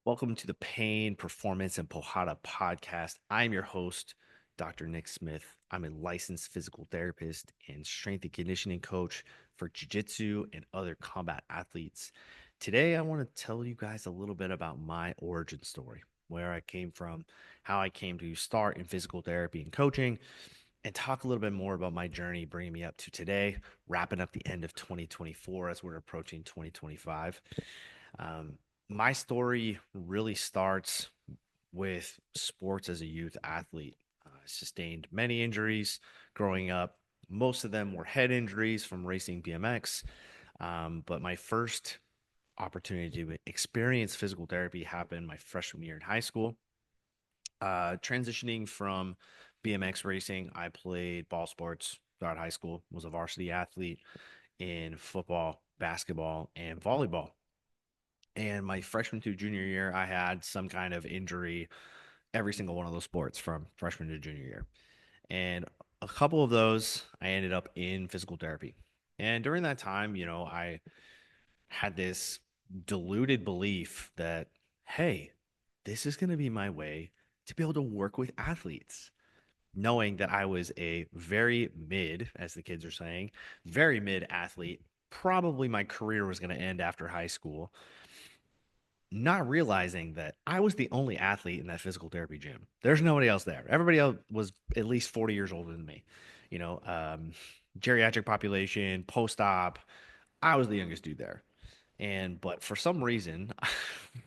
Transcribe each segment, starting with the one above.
Welcome to the Pain, Performance, and Pohada podcast. I'm your host, Dr. Nick Smith. I'm a licensed physical therapist and strength and conditioning coach for Jiu Jitsu and other combat athletes. Today, I want to tell you guys a little bit about my origin story, where I came from, how I came to start in physical therapy and coaching, and talk a little bit more about my journey bringing me up to today, wrapping up the end of 2024 as we're approaching 2025. Um, my story really starts with sports as a youth athlete. I sustained many injuries growing up. Most of them were head injuries from racing BMX. But my first opportunity to experience physical therapy happened my freshman year in high school. Transitioning from BMX racing, I played ball sports throughout high school, was a varsity athlete in football, basketball, and volleyball. And my freshman to junior year, I had some kind of injury every single one of those sports from freshman to junior year. And a couple of those, I ended up in physical therapy. And during that time, I had this deluded belief that, hey, this is going to be my way to be able to work with athletes, knowing that I was a very mid, as the kids are saying, very mid athlete. Probably my career was going to end after high school, not realizing that I was the only athlete in that physical therapy gym. There's nobody else there. Everybody else was at least 40 years older than me. You know, um, Geriatric population, post op. I was the youngest dude there. But for some reason,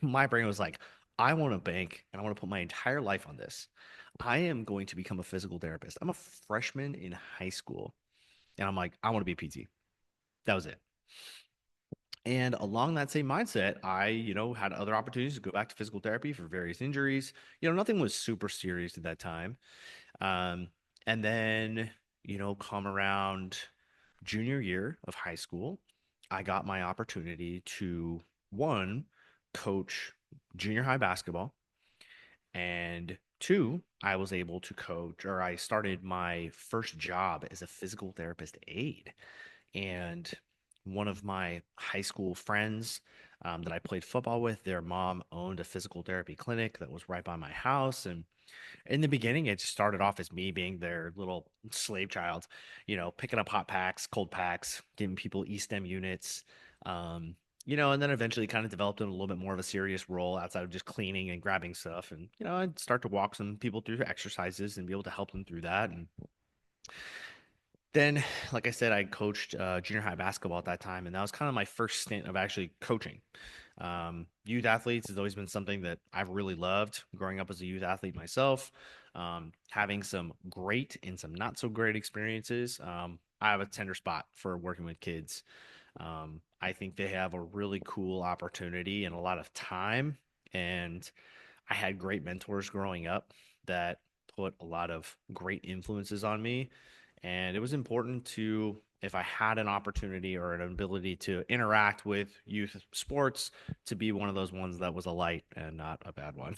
my brain was like, I want to bank and I want to put my entire life on this. I am going to become a physical therapist. I'm a freshman in high school. And I'm like, I want to be a PT. That was it. And along that same mindset, I, had other opportunities to go back to physical therapy for various injuries. Nothing was super serious at that time. Um, and then, come around junior year of high school, I got my opportunity to one, coach junior high basketball, and two, I was able to coach, or I started my first job as a physical therapist aide. And one of my high school friends that I played football with, their mom owned a physical therapy clinic that was right by my house. And in the beginning, it just started off as me being their little slave child, picking up hot packs, cold packs, giving people E-stem units. Um, and then eventually kind of developed in a little bit more of a serious role outside of just cleaning and grabbing stuff. And, I'd start to walk some people through exercises and be able to help them through that. And then, like I said, I coached junior high basketball at that time, and that was kind of my first stint of actually coaching. Youth athletes has always been something that I've really loved growing up as a youth athlete myself. Having some great and some not so great experiences. I have a tender spot for working with kids. I think they have a really cool opportunity and a lot of time. And I had great mentors growing up that put a lot of great influences on me. And it was important to, if I had an opportunity or an ability to interact with youth sports, to be one of those ones that was a light and not a bad one.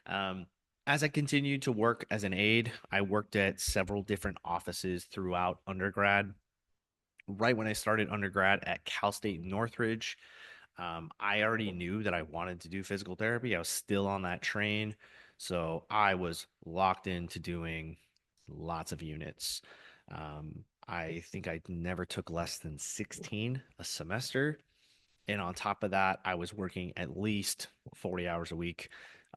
um, as I continued to work as an aide, I worked at several different offices throughout undergrad. Right when I started undergrad at Cal State Northridge, I already knew that I wanted to do physical therapy. I was still on that train. So I was locked into doing lots of units. I think I never took less than 16 a semester. And on top of that, I was working at least 40 hours a week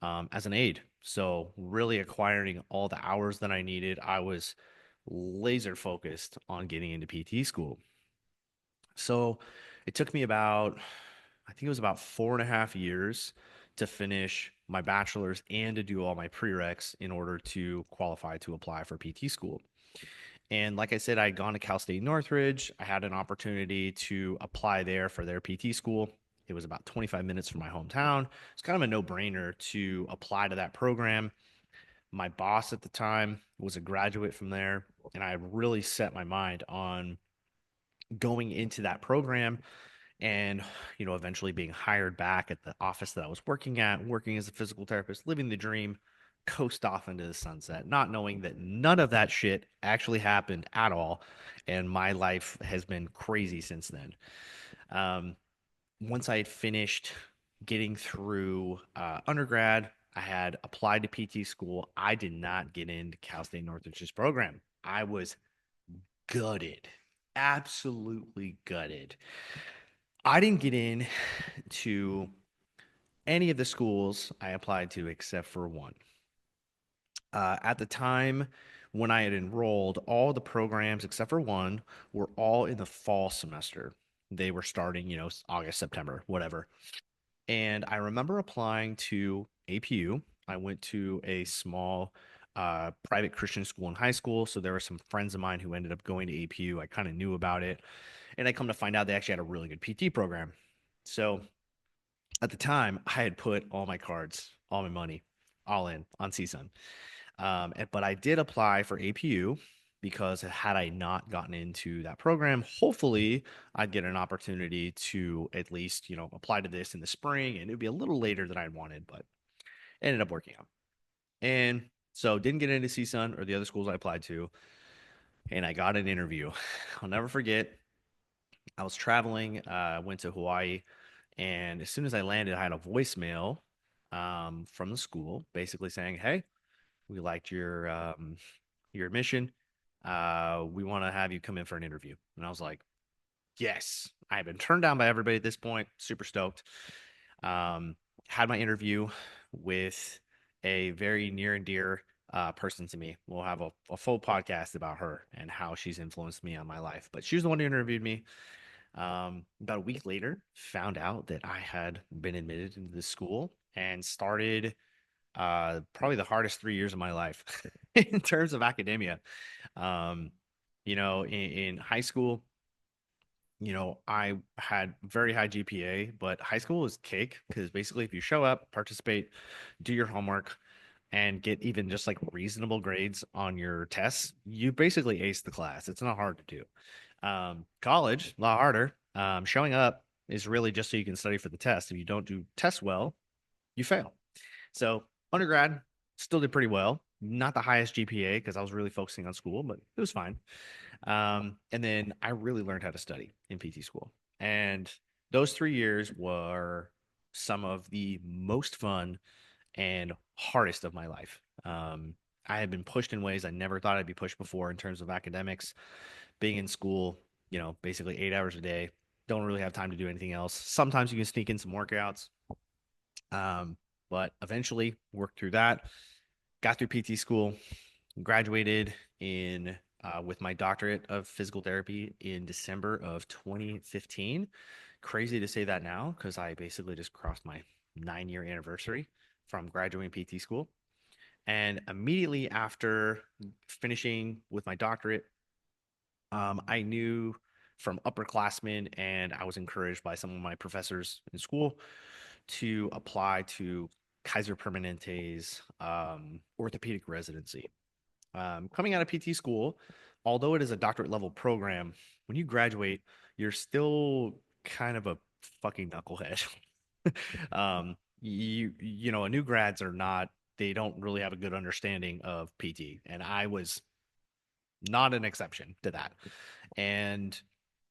as an aide. So, really acquiring all the hours that I needed. I was laser focused on getting into PT school. So, it took me about, I think it was about 4.5 years to finish my bachelor's and to do all my prereqs in order to qualify to apply for PT school. And like I said, I had gone to Cal State Northridge. I had an opportunity to apply there for their PT school. It was about 25 minutes from my hometown. It's kind of a no brainer to apply to that program. My boss at the time was a graduate from there, and I really set my mind on going into that program and eventually being hired back at the office that I was working at, working as a physical therapist, living the dream, coast off into the sunset, not knowing that none of that shit actually happened at all. And my life has been crazy since then. Um, Once I had finished getting through undergrad, I had applied to PT school. I did not get into Cal State Northridge's program. I was gutted, absolutely gutted. I didn't get in to any of the schools I applied to except for one. At the time when I had enrolled, all the programs except for one were all in the fall semester. They were starting, August, September, whatever. And I remember applying to APU. I went to a small private Christian school in high school. So there were some friends of mine who ended up going to APU. I kind of knew about it. And I come to find out they actually had a really good PT program. So at the time, I had put all my cards, all my money, all in on CSUN. But I did apply for APU because had I not gotten into that program, hopefully I'd get an opportunity to at least, apply to this in the spring, and it would be a little later than I wanted, but it ended up working out. And so didn't get into CSUN or the other schools I applied to, and I got an interview. I'll never forget. I was traveling, went to Hawaii, and as soon as I landed, I had a voicemail from the school basically saying, "Hey, we liked your admission. We want to have you come in for an interview." And I was like, yes, I have been turned down by everybody at this point. Super stoked. Um, had my interview with a very near and dear person to me. We'll have a full podcast about her and how she's influenced me on my life. But she was the one who interviewed me. About a week later, found out that I had been admitted into this school and started probably the hardest 3 years of my life in terms of academia. Um, in high school, I had very high GPA, but high school was cake because basically, if you show up, participate, do your homework, and get even just like reasonable grades on your tests, you basically ace the class. It's not hard to do. College, a lot harder. Showing up is really just so you can study for the test. If you don't do tests well, you fail. So undergrad still did pretty well. Not the highest GPA because I was really focusing on school, but it was fine. And then I really learned how to study in PT school. And those 3 years were some of the most fun and hardest of my life. I had been pushed in ways I never thought I'd be pushed before in terms of academics, being in school, basically 8 hours a day. Don't really have time to do anything else. Sometimes you can sneak in some workouts, but eventually worked through that, got through PT school, graduated in with my doctorate of physical therapy in December of 2015. Crazy to say that now because I basically just crossed my 9 year anniversary from graduating PT school. And immediately after finishing with my doctorate, I knew from upperclassmen, and I was encouraged by some of my professors in school to apply to Kaiser Permanente's orthopedic residency. Coming out of PT school, although it is a doctorate level program, when you graduate, you're still kind of a fucking knucklehead. New grads are not, they don't really have a good understanding of PT, and I was not an exception to that. And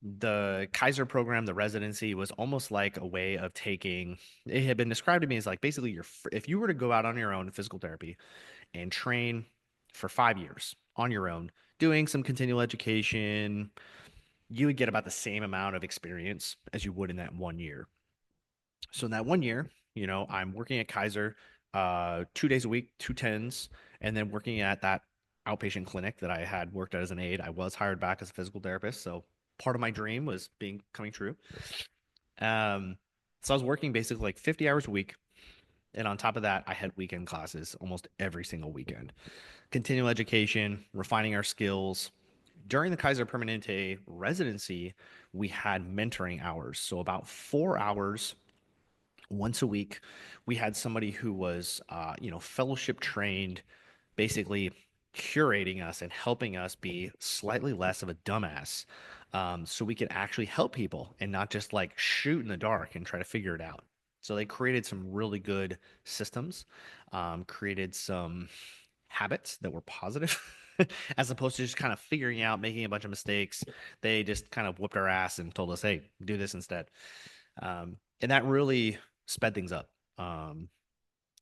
the Kaiser program, the residency, was almost like a way of taking. It had been described to me as like basically if you were to go out on your own in physical therapy and train for 5 years on your own, doing some continual education, you would get about the same amount of experience as you would in that 1 year. So in that 1 year, I'm working at Kaiser 2 days a week, 2 10s, and then working at that outpatient clinic that I had worked at as an aide. I was hired back as a physical therapist, so part of my dream was being coming true. Um, so I was working basically like 50 hours a week, and on top of that, I had weekend classes almost every single weekend. Continual education, refining our skills. During the Kaiser Permanente residency, we had mentoring hours, so about 4 hours once a week. We had somebody who was, fellowship trained, basically curating us and helping us be slightly less of a dumbass, so we could actually help people and not just like shoot in the dark and try to figure it out. So they created some really good systems, created some habits that were positive. As opposed to just kind of figuring out, making a bunch of mistakes, they just kind of whooped our ass and told us, "Hey, do this instead." And that really sped things up. Um,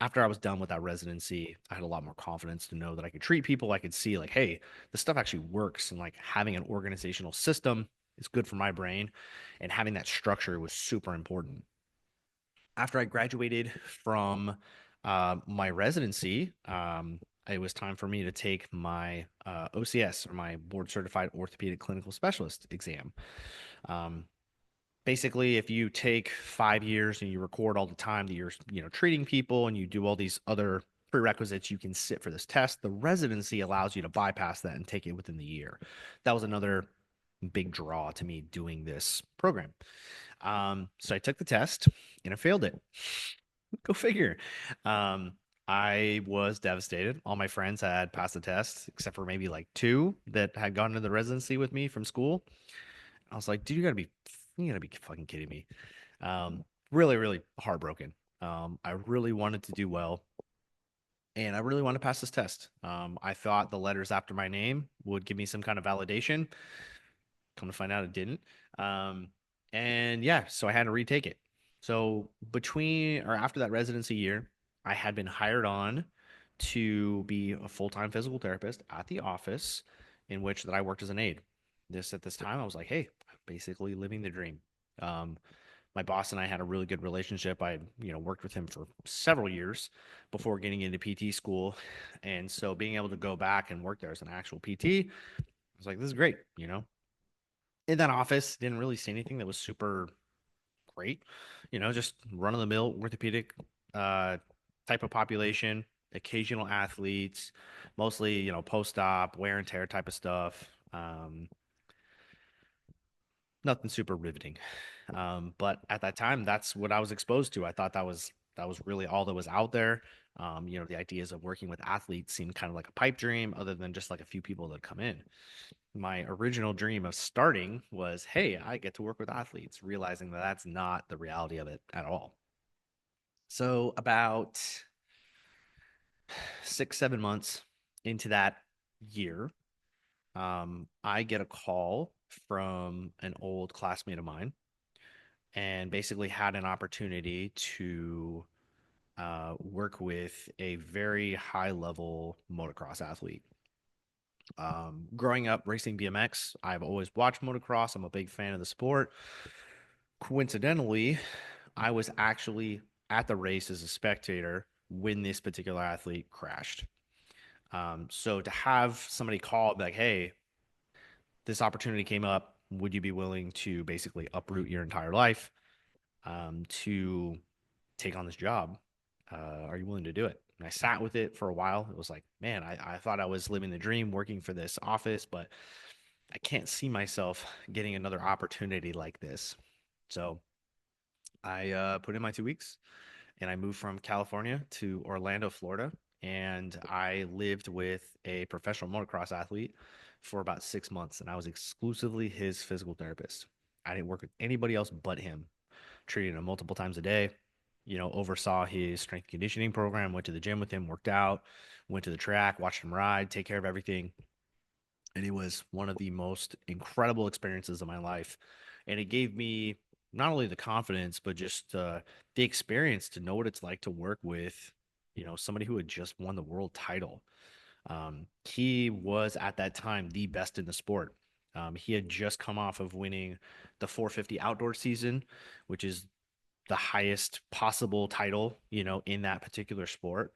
After I was done with that residency, I had a lot more confidence to know that I could treat people. I could see like, hey, this stuff actually works, and like having an organizational system is good for my brain, and having that structure was super important. After I graduated from my residency, it was time for me to take my OCS, or my board certified orthopedic clinical specialist exam. Um, Basically, if you take 5 years and you record all the time that you're, treating people, and you do all these other prerequisites, you can sit for this test. The residency allows you to bypass that and take it within the year. That was another big draw to me doing this program. So I took the test and I failed it. Go figure. Um, I was devastated. All my friends had passed the test, except for maybe like two that had gone into the residency with me from school. I was like, dude, you gotta be fucking kidding me. Really, really heartbroken. I really wanted to do well, and I really wanted to pass this test. I thought the letters after my name would give me some kind of validation. Come to find out, it didn't. Um, and yeah, so I had to retake it. So between or after that residency year, I had been hired on to be a full-time physical therapist at the office in which that I worked as an aide. At this time, I was like, hey, basically living the dream. Um, my boss and I had a really good relationship. I, worked with him for several years before getting into PT school. And so being able to go back and work there as an actual PT, I was like, this is great. In that office, didn't really see anything that was super great. Just run of the mill orthopedic uh, type of population, occasional athletes, mostly, post op, wear and tear type of stuff. Nothing super riveting. But at that time, that's what I was exposed to. I thought that was really all that was out there. The ideas of working with athletes seemed kind of like a pipe dream, other than just like a few people that come in. My original dream of starting was, hey, I get to work with athletes, realizing that that's not the reality of it at all. So about 6, 7 months into that year, I get a call from an old classmate of mine, and basically had an opportunity to work with a very high level motocross athlete. Growing up racing BMX, I've always watched motocross. I'm a big fan of the sport. Coincidentally, I was actually at the race as a spectator when this particular athlete crashed. So to have somebody call like, hey, this opportunity came up. Would you be willing to basically uproot your entire life to take on this job? Are you willing to do it? And I sat with it for a while. It was like, man, I thought I was living the dream working for this office, but I can't see myself getting another opportunity like this. So I put in my 2 weeks, and I moved from California to Orlando, Florida. And I lived with a professional motocross athlete for about 6 months, and I was exclusively his physical therapist. I didn't work with anybody else but him. Treated him multiple times a day, oversaw his strength conditioning program, went to the gym with him, worked out, went to the track, watched him ride, take care of everything. And it was one of the most incredible experiences of my life. And it gave me not only the confidence, but just the experience to know what it's like to work with, somebody who had just won the world title. He was at that time the best in the sport. He had just come off of winning the 450 outdoor season, which is the highest possible title, in that particular sport.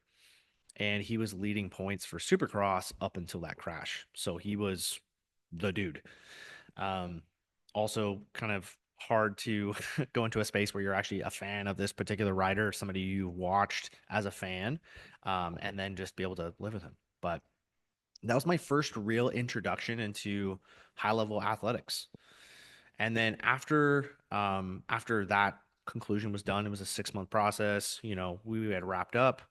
And he was leading points for Supercross up until that crash. So he was the dude. Um, Also, kind of hard to go into a space where you're actually a fan of this particular rider, somebody you watched as a fan, and then just be able to live with him. But that was my first real introduction into high level athletics. And then after that conclusion was done, it was a 6 month process. We had wrapped up.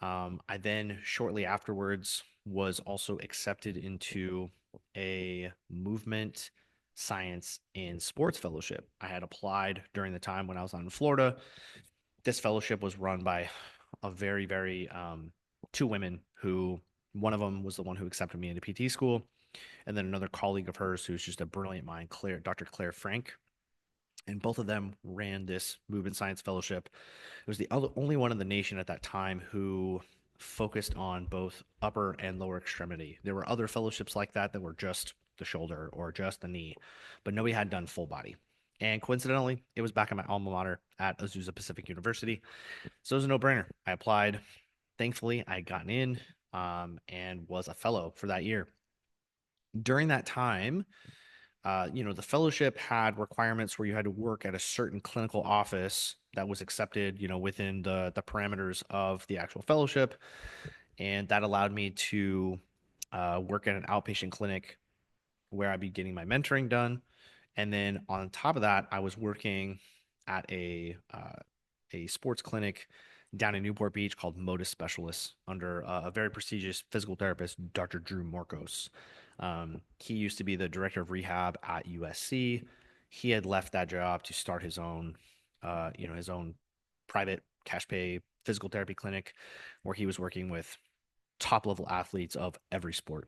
I then shortly afterwards was also accepted into a movement science and sports fellowship. I had applied during the time when I was out in Florida. This fellowship was run by a very, very two women who one of them was the one who accepted me into PT school, and then another colleague of hers who's just a brilliant mind, Dr. Claire Frank. and both of them ran this movement science fellowship. It was the only one in the nation at that time who focused on both upper and lower extremity. There were other fellowships like that that were just the shoulder or just the knee, but nobody had done full body. And coincidentally, it was back in my alma mater at Azusa Pacific University. So it was a no brainer. I applied. Thankfully, I had gotten in and was a fellow for that year. During that time, the fellowship had requirements where you had to work at a certain clinical office that was accepted, within the parameters of the actual fellowship, and that allowed me to work at an outpatient clinic where I'd be getting my mentoring done, and then on top of that, I was working at a sports clinic down in Newport Beach called Modus Specialists under a very prestigious physical therapist, Dr. Drew Morkos. He used to be the director of rehab at USC. He had left that job to start his own private cash pay physical therapy clinic where he was working with top level athletes of every sport.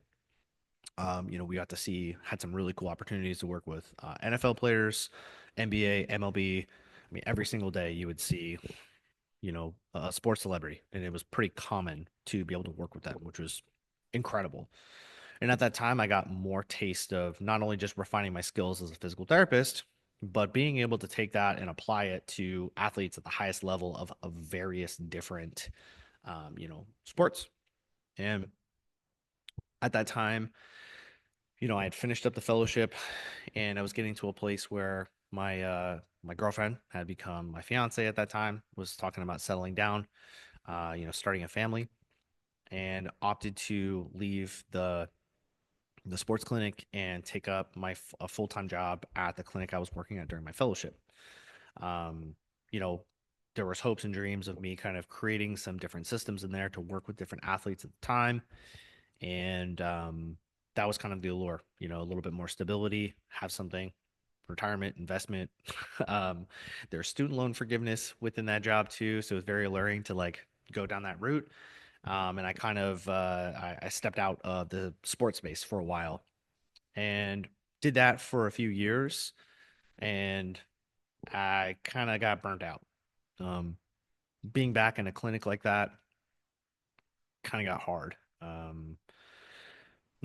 We got to had some really cool opportunities to work with NFL players, NBA, MLB. I mean, every single day you would see, a sports celebrity, and it was pretty common to be able to work with them, which was incredible. And at that time, I got more taste of not only just refining my skills as a physical therapist, but being able to take that and apply it to athletes at the highest level of various different, sports. And at that time, I had finished up the fellowship and I was getting to a place where my girlfriend had become my fiance at that time, was talking about settling down, starting a family, and opted to leave the sports clinic and take up a full-time job at the clinic I was working at during my fellowship. Um, you know, there was hopes and dreams of me kind of creating some different systems in there to work with different athletes at the time, and that was kind of the allure. A little bit more stability, have something, retirement, investment. um, there's student loan forgiveness within that job too, so it's very alluring to like go down that route. And I kind of I stepped out of the sports space for a while and did that for a few years, and I kind of got burnt out. Um, Being back in a clinic like that kind of got hard.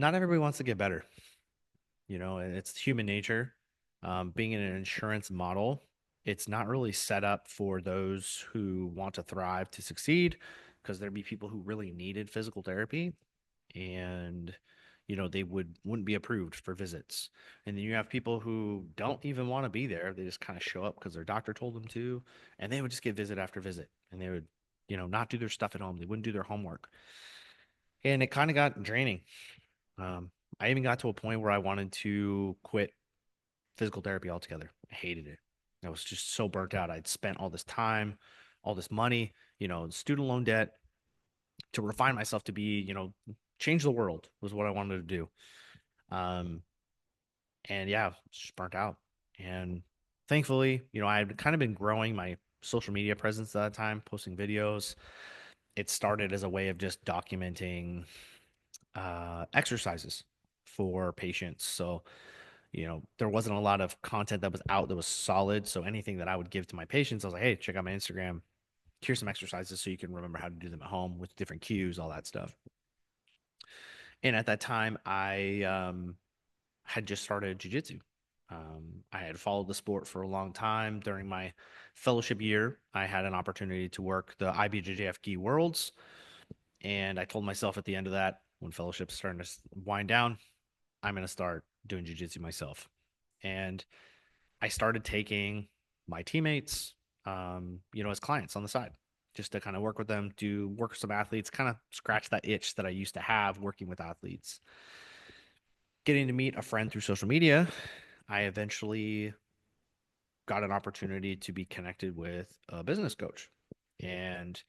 Not everybody wants to get better, and it's human nature. Being in an insurance model, it's not really set up for those who want to thrive to succeed because there'd be people who really needed physical therapy and they wouldn't be approved for visits. And then you have people who don't even want to be there. They just kind of show up because their doctor told them to, and they would just get visit after visit and they would not do their stuff at home. They wouldn't do their homework. And it kind of got draining. um, I even got to a point where I wanted to quit physical therapy altogether. I hated it. I was just so burnt out. I'd spent all this time, all this money, student loan debt to refine myself to be, change the world was what I wanted to do. Um, and yeah, just burnt out. And thankfully, I had kind of been growing my social media presence at that time, posting videos. It started as a way of just documenting exercises for patients. So, there wasn't a lot of content that was out that was solid. So anything that I would give to my patients, I was like, hey, check out my Instagram. Here's some exercises so you can remember how to do them at home with different cues, all that stuff. And at that time, I had just started jujitsu. I had followed the sport for a long time. During my fellowship year, I had an opportunity to work the IBJJF Gi Worlds. And I told myself at the end of that, when fellowship's starting to wind down, I'm going to start doing jujitsu myself. And I started taking my teammates, as clients on the side, just to kind of work with them, do work with some athletes, kind of scratch that itch that I used to have working with athletes. Getting to meet a friend through social media, I eventually got an opportunity to be connected with a business coach and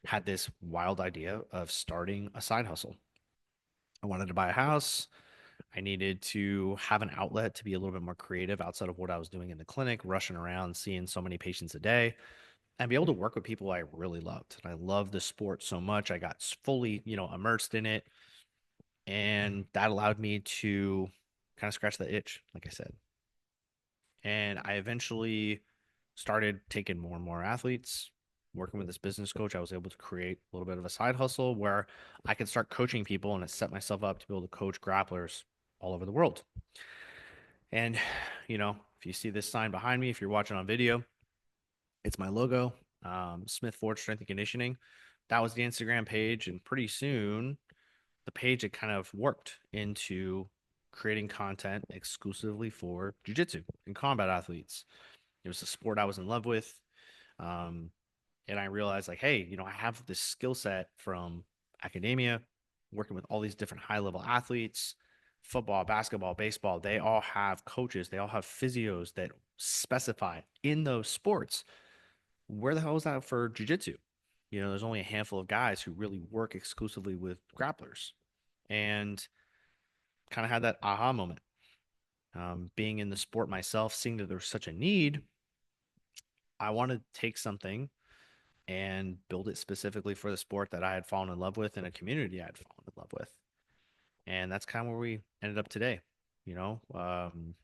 had this wild idea of starting a side hustle. I wanted to buy a house. I needed to have an outlet to be a little bit more creative outside of what I was doing in the clinic, rushing around, seeing so many patients a day, and be able to work with people I really loved. I loved the sport so much. I got fully, immersed in it. And that allowed me to kind of scratch the itch, like I said. And I eventually started taking more and more athletes. Working with this business coach, I was able to create a little bit of a side hustle where I could start coaching people and it set myself up to be able to coach grapplers all over the world. And, if you see this sign behind me, if you're watching on video, it's my logo, Smith Ford Strength and Conditioning. That was the Instagram page. And pretty soon, the page had kind of worked into creating content exclusively for jiu-jitsu and combat athletes. It was a sport I was in love with. Um, and I realized, like, hey, I have this skill set from academia, working with all these different high level athletes, football, basketball, baseball. They all have coaches, they all have physios that specify in those sports. Where the hell is that for jujitsu? There's only a handful of guys who really work exclusively with grapplers, and kind of had that aha moment. Being in the sport myself, seeing that there's such a need, I want to take something and build it specifically for the sport that I had fallen in love with and a community I had fallen in love with. And that's kind of where we ended up today. You know, um,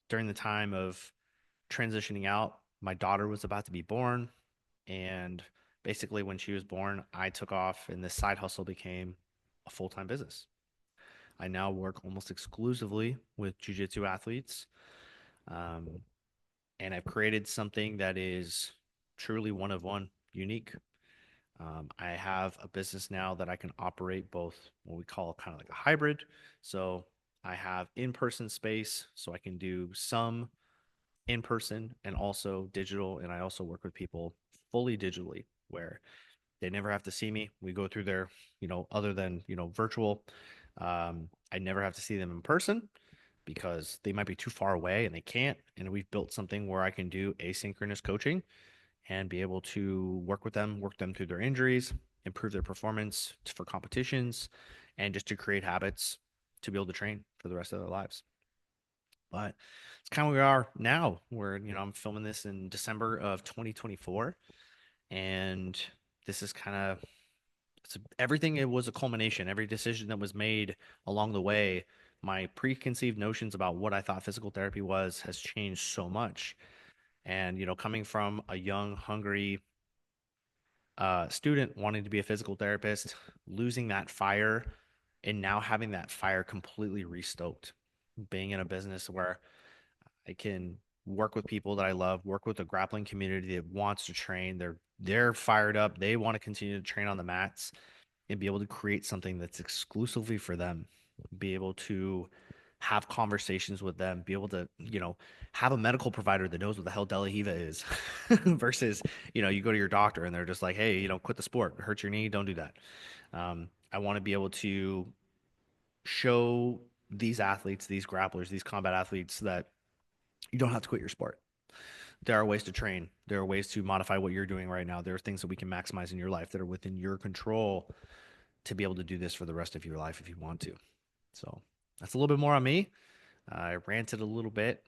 During the time of transitioning out, my daughter was about to be born. And basically, when she was born, I took off, and this side hustle became a full time business. I now work almost exclusively with jujitsu athletes. Um, and I've created something that is truly one of one, unique. I have a business now that I can operate both what we call kind of like a hybrid. So I have in person space, so I can do some in person and also digital. And I also work with people fully digitally where they never have to see me. We go through their, other than, virtual. I never have to see them in person because they might be too far away and they can't. And we've built something where I can do asynchronous coaching and be able to work them through their injuries, improve their performance for competitions, and just to create habits to be able to train for the rest of their lives. But it's kind of where we are now. Where I'm filming this in December of 2024, and this is kind of everything. It was a culmination. Every decision that was made along the way, my preconceived notions about what I thought physical therapy was has changed so much. And coming from a young, hungry student wanting to be a physical therapist, losing that fire, and now having that fire completely restoked. Being in a business where I can work with people that I love, work with a grappling community that wants to train. They're fired up. They want to continue to train on the mats and be able to create something that's exclusively for them. Be able to have conversations with them, be able to, have a medical provider that knows what the hell Delahiva is versus, you go to your doctor and they're just like, hey, quit the sport, hurt your knee, don't do that. I want to be able to show these athletes, these grapplers, these combat athletes that you don't have to quit your sport. There are ways to train. There are ways to modify what you're doing right now. There are things that we can maximize in your life that are within your control to be able to do this for the rest of your life if you want to. So that's a little bit more on me. I ranted a little bit,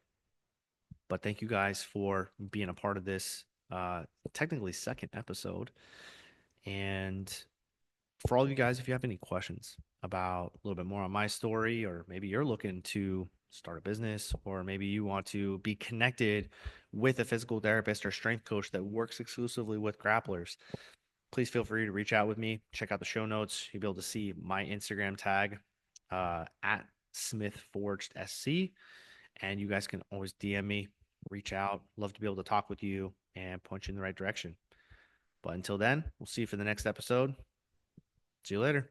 but thank you guys for being a part of this technically second episode. And for all of you guys, if you have any questions about a little bit more on my story, or maybe you're looking to start a business, or maybe you want to be connected with a physical therapist or strength coach that works exclusively with grapplers, please feel free to reach out with me. Check out the show notes. You'll be able to see my Instagram tag at Smith Forged SC. And you guys can always DM me, reach out. Love to be able to talk with you and point you in the right direction. But until then, we'll see you for the next episode. See you later.